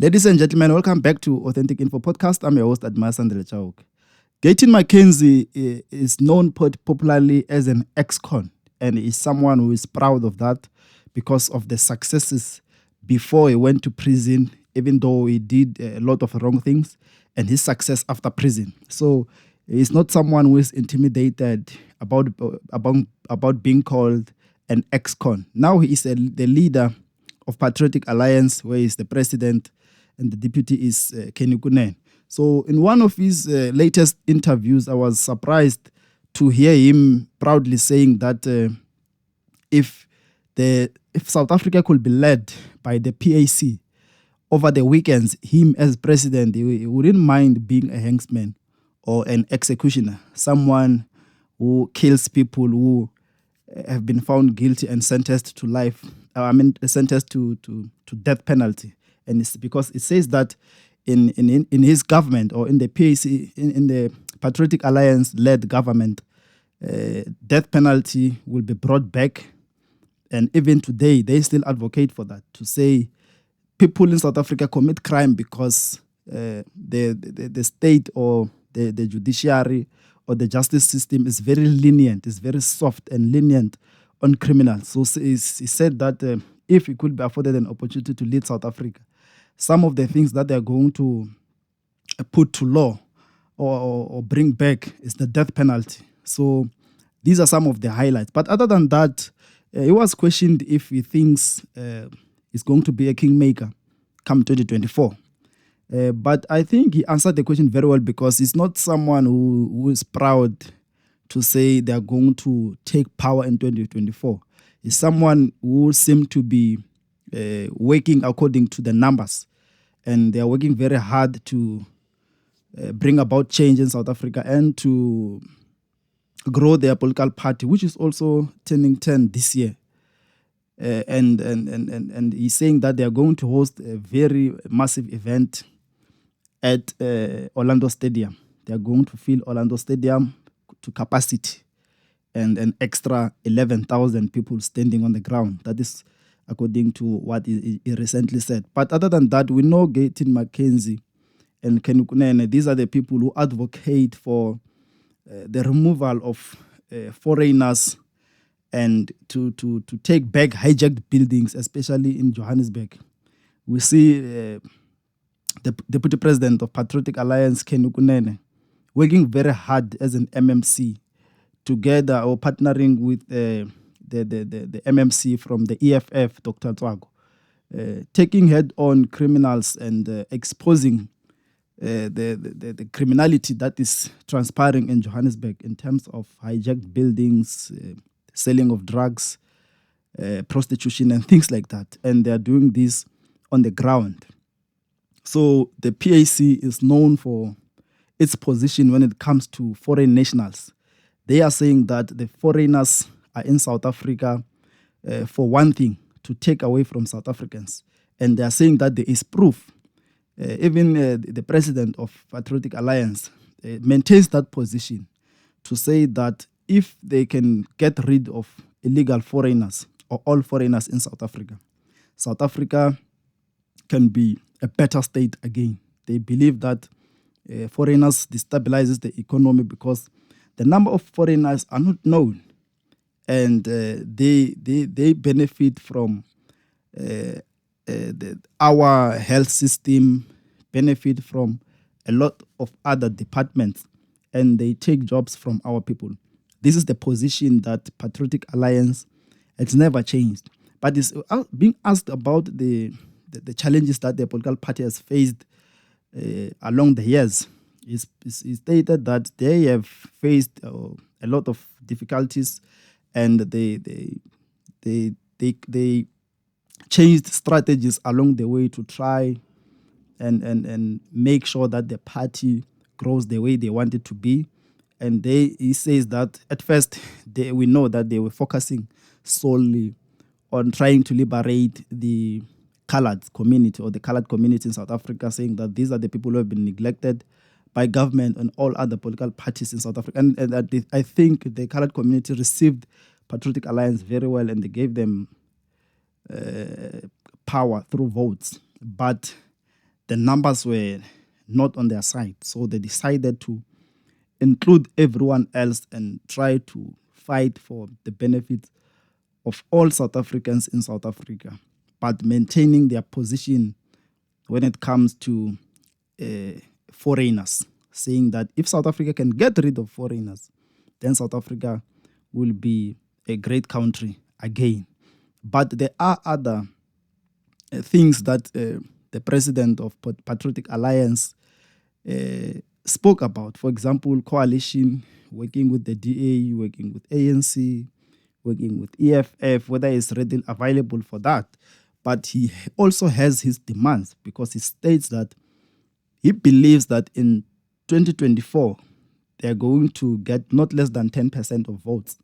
Ladies and gentlemen, welcome back to Authentic Info Podcast. I'm your host, Admar Sandile Chauk. Gayton Mckenzie is known popularly as an ex-con, and is someone who is proud of that because of the successes before he went to prison, even though he did a lot of wrong things, and his success after prison. So he's not someone who is intimidated about being called an ex-con. Now he is the leader of Patriotic Alliance, where he's the president, and the deputy is Kunene. So in one of his latest interviews, I was surprised to hear him proudly saying that if South Africa could be led by the PAC over the weekends, him as president, he wouldn't mind being a hengsman or an executioner, someone who kills people who have been found guilty and sentenced to life. Sentenced to death penalty. And it's because it says that in his government, or in the PAC, in the Patriotic Alliance-led government, death penalty will be brought back. And even today, they still advocate for that, to say people in South Africa commit crime because the state or the judiciary or the justice system is very lenient, is very soft and lenient on criminals. So he said that if he could be afforded an opportunity to lead South Africa, some of the things that they're going to put to law or bring back is the death penalty. So these are some of the highlights. But other than that, he was questioned if he thinks he's going to be a kingmaker come 2024. But I think he answered the question very well, because he's not someone who is proud to say they're going to take power in 2024. He's someone who seems to be working according to the numbers, and they are working very hard to bring about change in South Africa and to grow their political party, which is also turning 10 this year. And he's saying that they are going to host a very massive event at Orlando Stadium. They are going to fill Orlando Stadium to capacity, and an extra 11,000 people standing on the ground. That is according to what he recently said. But other than that, we know Gayton Mckenzie and Kunene. These are the people who advocate for the removal of foreigners and to take back hijacked buildings, especially in Johannesburg. We see the Deputy President of Patriotic Alliance, Kunene, working very hard as an MMC, together or partnering with the MMC from the EFF, Dr. Twago, taking head-on criminals and exposing the criminality that is transpiring in Johannesburg in terms of hijacked buildings, selling of drugs, prostitution, and things like that. And they are doing this on the ground. So the PAC is known for its position when it comes to foreign nationals. They are saying that the foreigners are in South Africa for one thing, to take away from South Africans. And they are saying that there is proof. Even the president of Patriotic Alliance maintains that position, to say that if they can get rid of illegal foreigners or all foreigners in South Africa can be a better state again. They believe that foreigners destabilizes the economy because the number of foreigners are not known, and they benefit from our health system, benefit from a lot of other departments, and they take jobs from our people. This is the position that Patriotic Alliance has never changed. But it's being asked about the challenges that the political party has faced along the years. It's stated that they have faced a lot of difficulties, and they changed strategies along the way to try and make sure that the party grows the way they want it to be. And he says that at first we know that they were focusing solely on trying to liberate the colored community or the colored community in South Africa, saying that these are the people who have been neglected by government and all other political parties in South Africa. And I think the colored community received Patriotic Alliance very well, and they gave them power through votes. But the numbers were not on their side. So they decided to include everyone else and try to fight for the benefits of all South Africans in South Africa, but maintaining their position when it comes to foreigners, saying that if South Africa can get rid of foreigners, then South Africa will be a great country again. But there are other things that the president of Patriotic Alliance spoke about. For example, coalition, working with the DA, working with ANC, working with EFF, whether it's readily available for that. But he also has his demands, because he states that he believes that in 2024, they're going to get not less than 10% of votes.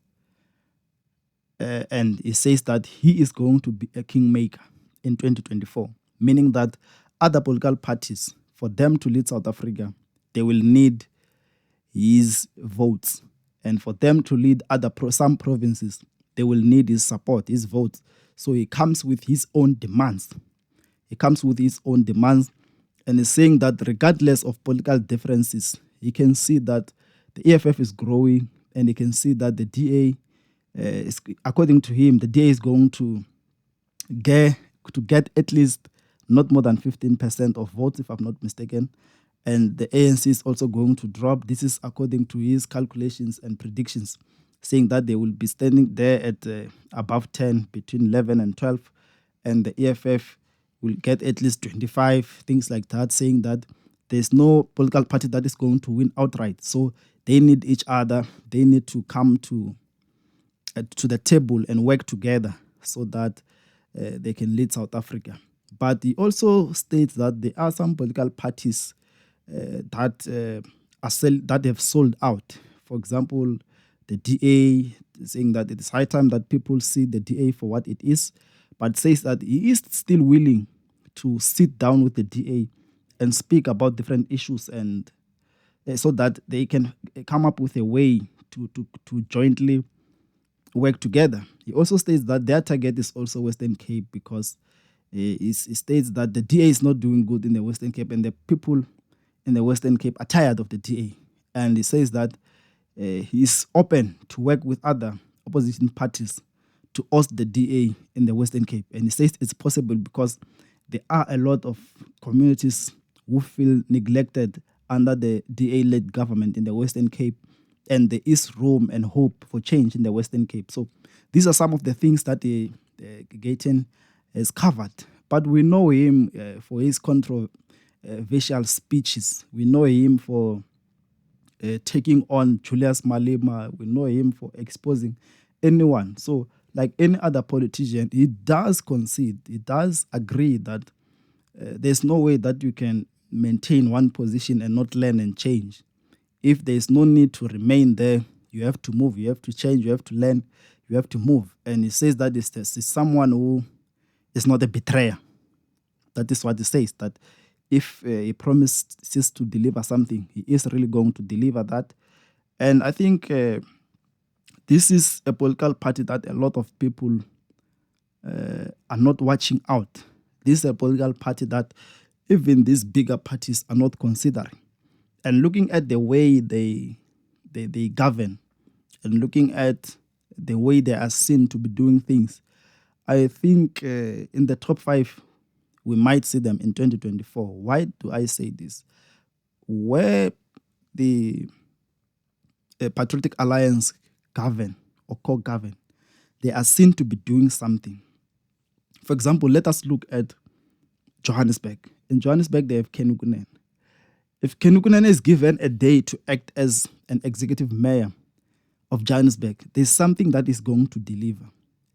And he says that he is going to be a kingmaker in 2024, meaning that other political parties, for them to lead South Africa, they will need his votes. And for them to lead some provinces, they will need his support, his votes. So he comes with his own demands. And is saying that regardless of political differences, he can see that the EFF is growing, and he can see that the DA, according to him, the DA is going to get at least not more than 15% of votes, if I'm not mistaken. And the ANC is also going to drop. This is according to his calculations and predictions, saying that they will be standing there at above 10, between 11 and 12. And the EFF will get at least 25, things like that, saying that there's no political party that is going to win outright. So they need each other. They need to come to the table and work together so that they can lead South Africa. But he also states that there are some political parties that have sold out. For example, the DA, saying that it is high time that people see the DA for what it is, but says that he is still willing to sit down with the DA and speak about different issues, and so that they can come up with a way to jointly work together. He also states that their target is also Western Cape, because he states that the DA is not doing good in the Western Cape, and the people in the Western Cape are tired of the DA. And he says that he is open to work with other opposition parties to oust the DA in the Western Cape. And he says it's possible because there are a lot of communities who feel neglected under the DA-led government in the Western Cape, and there is room and hope for change in the Western Cape. So these are some of the things that Gayton has covered. But we know him for his controversial speeches. We know him for taking on Julius Malema. We know him for exposing anyone. So like any other politician, he does concede, he does agree that there's no way that you can maintain one position and not learn and change. If there's no need to remain there, you have to move, you have to change, you have to learn, you have to move. And he says that is someone who is not a betrayer. That is what he says, that if he promises to deliver something, he is really going to deliver that. And I think this is a political party that a lot of people are not watching out. This is a political party that even these bigger parties are not considering. And looking at the way they govern, and looking at the way they are seen to be doing things, I think in the top 5, we might see them in 2024. Why do I say this? Where the Patriotic Alliance govern or co-govern, they are seen to be doing something. For example, let us look at Johannesburg. In Johannesburg, they have Kunene. If Kunene is given a day to act as an executive mayor of Johannesburg, there's something that is going to deliver.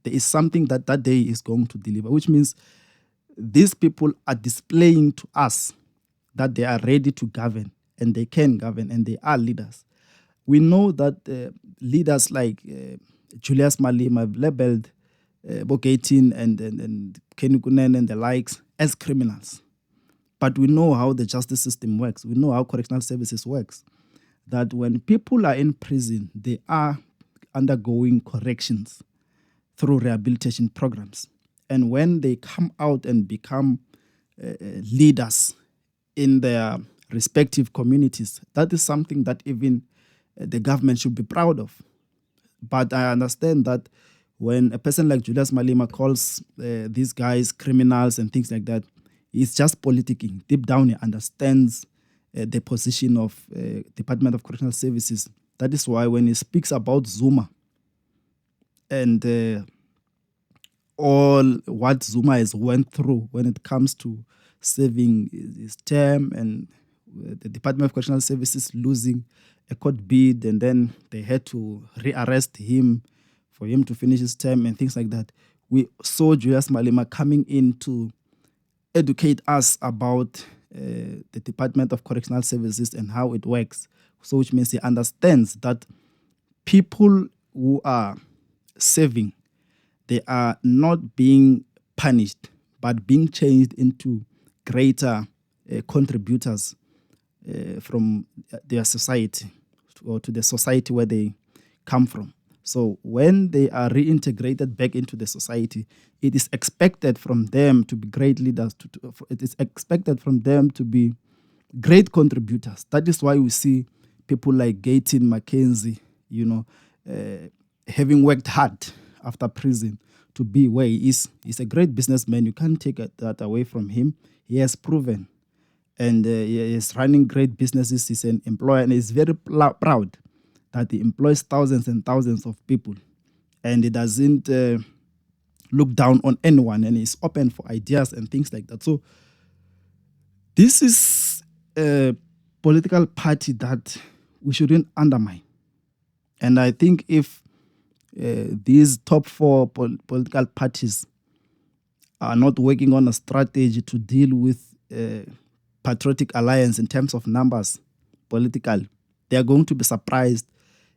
There is something that day is going to deliver, which means these people are displaying to us that they are ready to govern, and they can govern, and they are leaders. We know that leaders like Julius Malema have labeled Gayton and Kunene and the likes as criminals. But we know how the justice system works. We know how correctional services works. That when people are in prison, they are undergoing corrections through rehabilitation programs. And when they come out and become leaders in their respective communities. That is something that even the government should be proud of. But I understand that when a person like Julius Malema calls these guys criminals and things like that, he's just politicking. Deep down, he understands the position of Department of Correctional Services. That is why when he speaks about Zuma and all what Zuma has went through when it comes to serving his term and the Department of Correctional Services losing a court bid, and then they had to rearrest him for him to finish his term and things like that. We saw Julius Malema coming in to educate us about the Department of Correctional Services and how it works. So which means he understands that people who are serving, they are not being punished, but being changed into greater contributors from their society or to the society where they come from. So when they are reintegrated back into the society, it is expected from them to be great leaders. It is expected from them to be great contributors. That is why we see people like Gayton, Mckenzie, having worked hard after prison to be where he is. He's a great businessman. You can't take that away from him. He has proven. And he is running great businesses. He's an employer, and he's very proud that he employs thousands and thousands of people. And he doesn't look down on anyone, and he's open for ideas and things like that. So this is a political party that we shouldn't undermine. And I think if these top four political parties are not working on a strategy to deal with Patriotic Alliance in terms of numbers, political, they are going to be surprised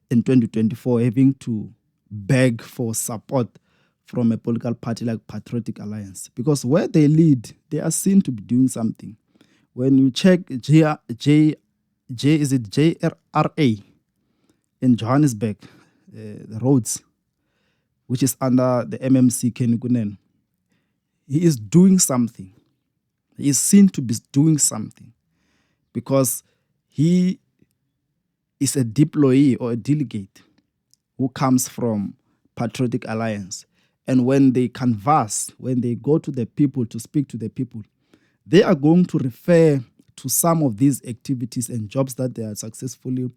in 2024 having to beg for support from a political party like Patriotic Alliance. Because where they lead, they are seen to be doing something. When you check JRA in Johannesburg, the roads, which is under the MMC Kunene, he is doing something. He is seen to be doing something because he is a deployee or a delegate who comes from Patriotic Alliance. And when they canvass, when they go to the people to speak to the people, they are going to refer to some of these activities and jobs that they are successfully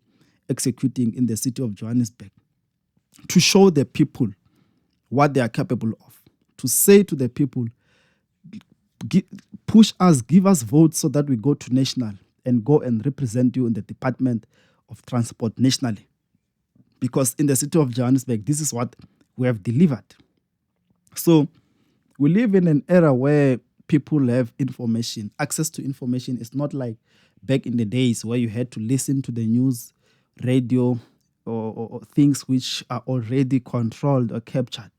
executing in the city of Johannesburg to show the people what they are capable of, to say to the people, push us, give us votes so that we go to national and go and represent you in the Department of Transport nationally. Because in the city of Johannesburg, this is what we have delivered. So we live in an era where people have information. Access to information is not like back in the days where you had to listen to the news, radio, or things which are already controlled or captured.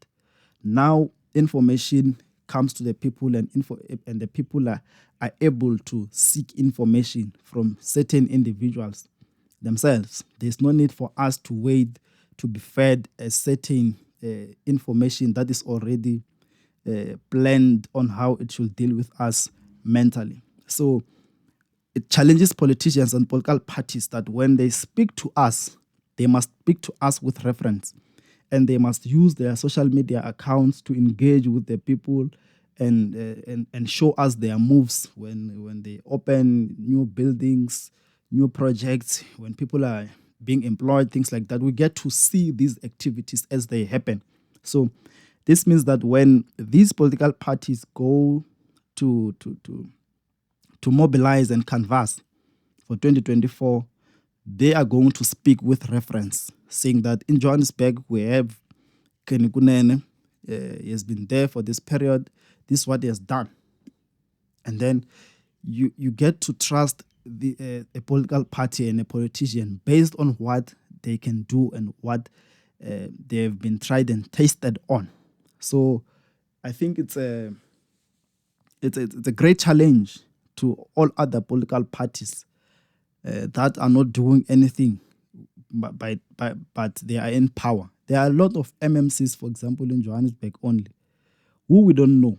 Now information comes to the people, and the people are able to seek information from certain individuals themselves. There's no need for us to wait to be fed a certain information that is already planned on how it should deal with us mentally. So it challenges politicians and political parties that when they speak to us, they must speak to us with reference. And they must use their social media accounts to engage with the people and show us their moves when they open new buildings, new projects, when people are being employed, things like that. We get to see these activities as they happen. So this means that when these political parties go to mobilize and canvass for 2024, they are going to speak with reference, saying that in Johannesburg we have Kunene. He has been there for this period. This is what he has done. And then you get to trust a political party and a politician based on what they can do and what they've been tried and tasted on. So I think it's a great challenge to all other political parties that are not doing anything, but they are in power. There are a lot of MMCs, for example, in Johannesburg only, who we don't know,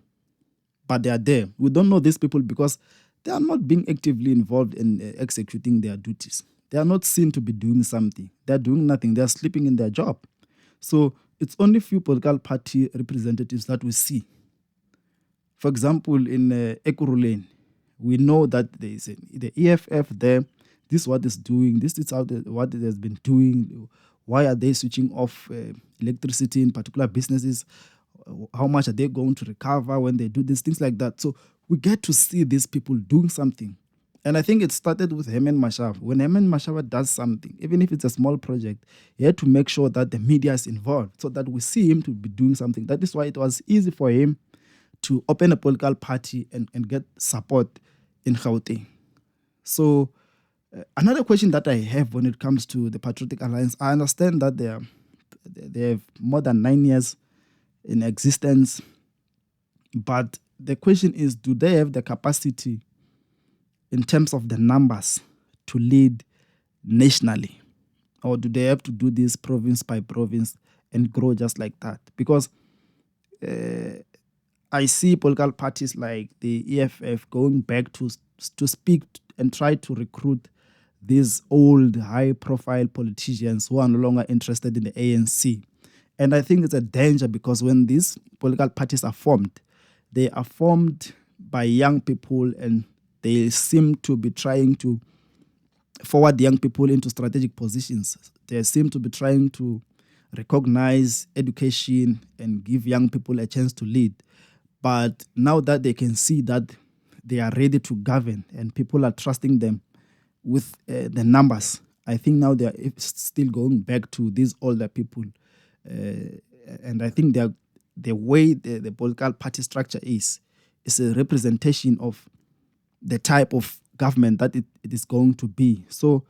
but they are there. We don't know these people because they are not being actively involved in executing their duties. They are not seen to be doing something. They are doing nothing. They are sleeping in their job. So it's only few political party representatives that we see. For example, in Ekurhuleni, we know that there is the EFF there. This is what it's doing. This is what it has been doing. Why are they switching off electricity in particular businesses? How much are they going to recover when they do these things like that? So we get to see these people doing something. And I think it started with Herman Mashava. When Herman Mashava does something, even if it's a small project, he had to make sure that the media is involved so that we see him to be doing something. That is why it was easy for him to open a political party and get support in Gauteng. So another question that I have when it comes to the Patriotic Alliance, I understand that they have more than 9 years in existence, but the question is, do they have the capacity in terms of the numbers to lead nationally? Or do they have to do this province by province and grow just like that? Because I see political parties like the EFF going back to speak and try to recruit these old, high-profile politicians who are no longer interested in the ANC. And I think it's a danger because when these political parties are formed, they are formed by young people and they seem to be trying to forward young people into strategic positions. They seem to be trying to recognize education and give young people a chance to lead. But now that they can see that they are ready to govern and people are trusting them with the numbers, I think now they are still going back to these older people. And I think the way the political party structure is a representation of the type of government that it is going to be. So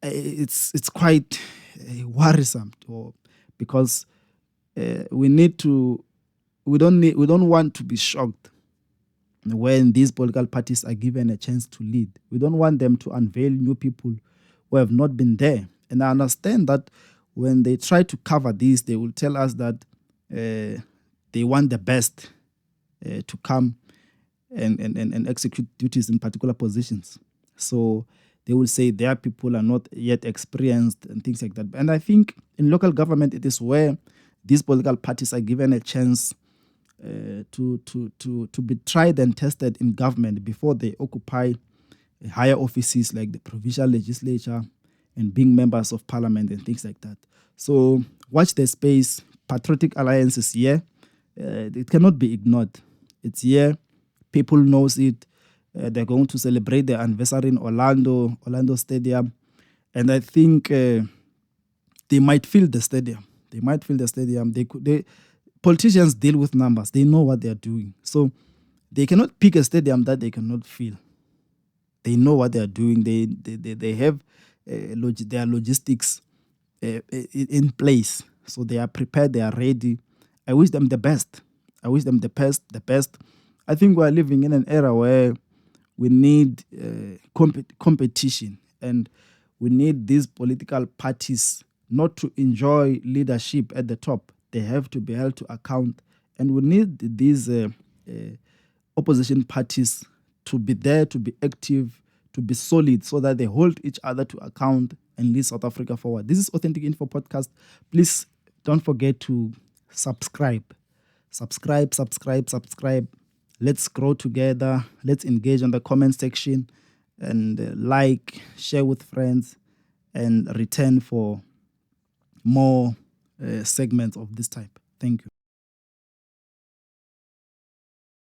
it's quite worrisome because we don't want to be shocked when these political parties are given a chance to lead. We don't want them to unveil new people who have not been there. And I understand that when they try to cover this, they will tell us that they want the best to come and execute duties in particular positions. So they will say their people are not yet experienced and things like that. And I think in local government, it is where these political parties are given a chance to be tried and tested in government before they occupy higher offices like the provincial legislature and being members of parliament and things like that. So watch the space. Patriotic Alliance is here. It cannot be ignored. It's here. People knows it. They're going to celebrate their anniversary in Orlando Stadium. And I think they might fill the stadium. Politicians deal with numbers. They know what they're doing. So they cannot pick a stadium that they cannot fill. They know what they're doing. They have their logistics in place. So they are prepared. They are ready. I wish them the best. The best. I think we are living in an era where we need competition, and we need these political parties not to enjoy leadership at the top. They have to be held to account, and we need these opposition parties to be there, to be active, to be solid, so that they hold each other to account and lead South Africa forward. This is Authentic Info Podcast. Please don't forget to subscribe. Let's grow together. Let's engage on the comment section and like, share with friends, and return for more segments of this type. Thank you.